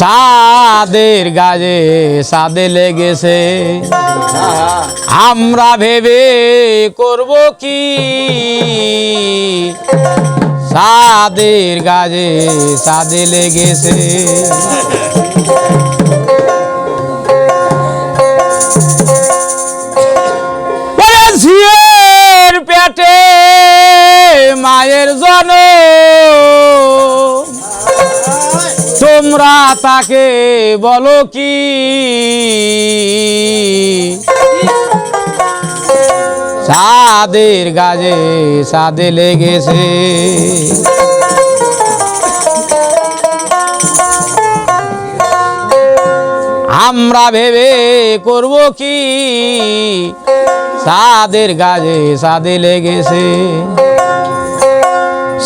চাঁদের গায়ে চাঁদে লেগেছে, আমরা ভেবে করব কি? চাঁদের গায়ে চাঁদে লেগেছে। ঝিয়ের পেটে মায়ের জনম, তোমরা তাকে বলো কি? চাঁদের গায়ে চাঁদে লেগেছে। আমরা ভেবে করব কি? চাঁদের গায়ে চাঁদে লেগেছে।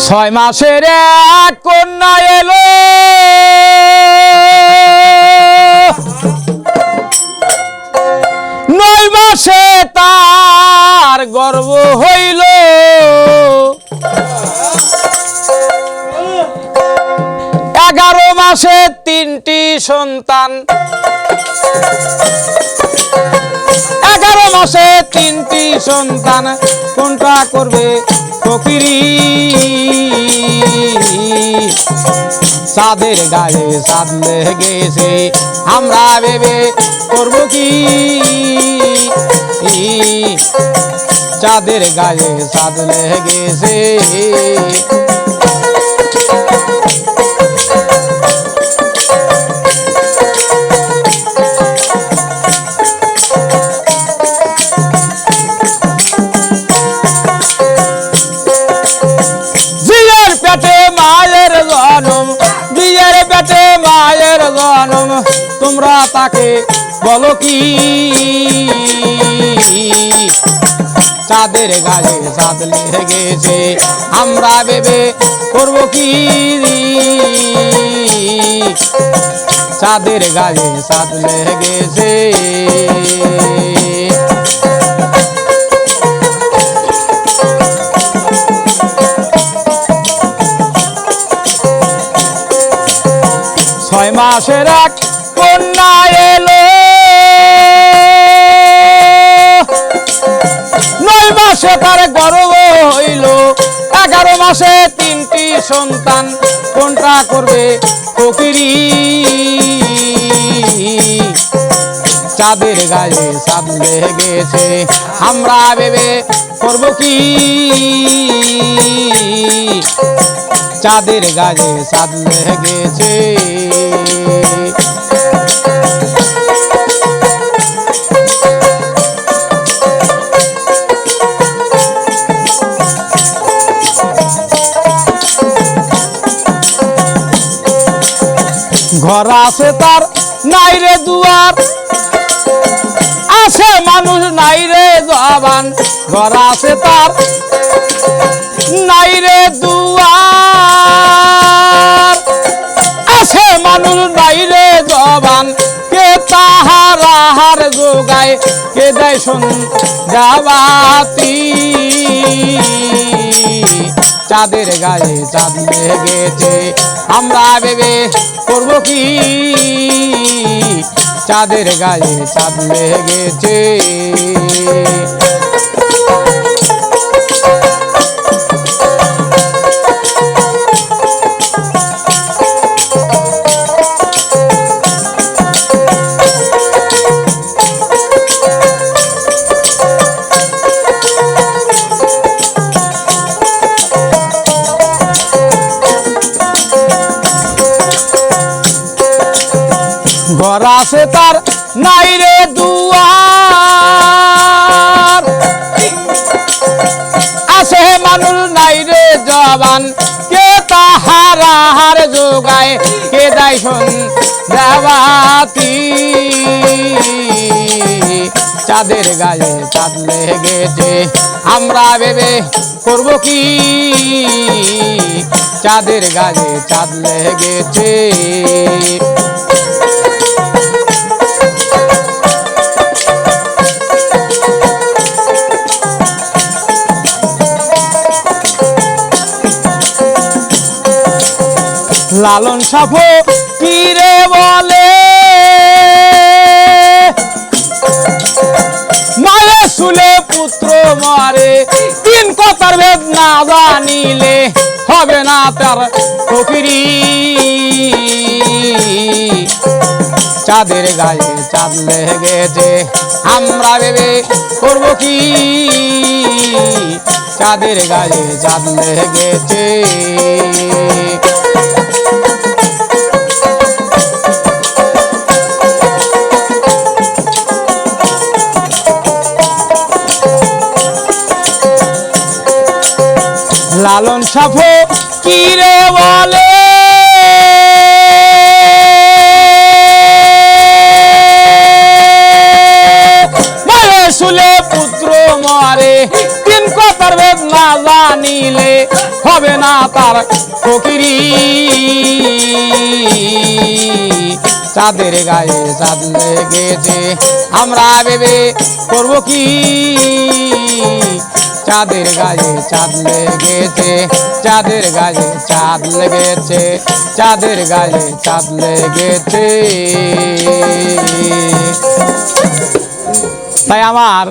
6 মাসের এক কন্যা এলো, 9 মাসে তার গর্ভ হইল। 11 মাসে 3টি সন্তান, 11 মাসে 3টি সন্তান। কোনটা করবে ফকিরি? চাঁদের গায়ে চাঁদ লেগেছে, আমরা ভেবে করব কি? চাঁদের গায়ে চাঁদ লেগেছে। বিয়ের পেটে মায়ের জনম, তোমরা তাকে বলো কি? চাঁদের গায়ে চাঁদ লেগেছে, আমরা ভেবে করব কি? চাঁদের গায়ে চাঁদ লেগেছে। ছয় মাসের এক কন্যা এলো, 9 মাসে তার গর্ভ হইল। 11 মাসে 3টি সন্তান। কোনটা করবে ফকিরি? চাঁদের গায়ে চাঁদ লেগেছে, আমরা ভেবে করব কি? চাঁদের গায়ে চাঁদ লেগেছে। ঘর আছে তার নাই রে দুয়ার, আছে মানুষ নাই রে জবান। ঘর আছে তার নাই রে দুয়ার, আছে মানুষ নাই রে জবান। কে তাহার আহার যোগায়, কে দেয় সন্ধ্যাবাতি? চাঁদের গায়ে চাঁদ লেগেছে, আমরা ভেবে করব কি? চাঁদের গায়ে চাঁদ লেগেছে। ঘর আছে তার নাই রে দুয়ার, আছে মানুষ নাই রে জবান। কে তাহার আহার যোগায়, কে দেয় সন্ধ্যাবাতি? চাঁদের গায়ে চাঁদ লেগেছে, আমরা ভেবে করব কি? চাঁদের গায়ে চাঁদ লেগেছে। লালন সাফো কিরে বলে মায়ে শুলে পুত্র মারে তিন কথার ভেদ না জানিলে হবে না তার ফকিরি চাঁদের গায়ে চাঁদ লেগেছে আমরা ভেবে করবো কি চাঁদের গায়ে চাঁদ লেগেছে লালন সাফো কিরে বলে মায়ে শুলে পুত্র মারে তিন কথার ভেদ না জানিলে হবে না তার ফকিরি চাঁদের গায়ে চাঁদ লেগেছে আমরা ভেবে করবো কি চাঁদের গায়ে চাঁদ লেগেছে চাঁদের গায়ে চাঁদ লেগেছে চাঁদের গায়ে চাঁদ লেগেছে তাই আমার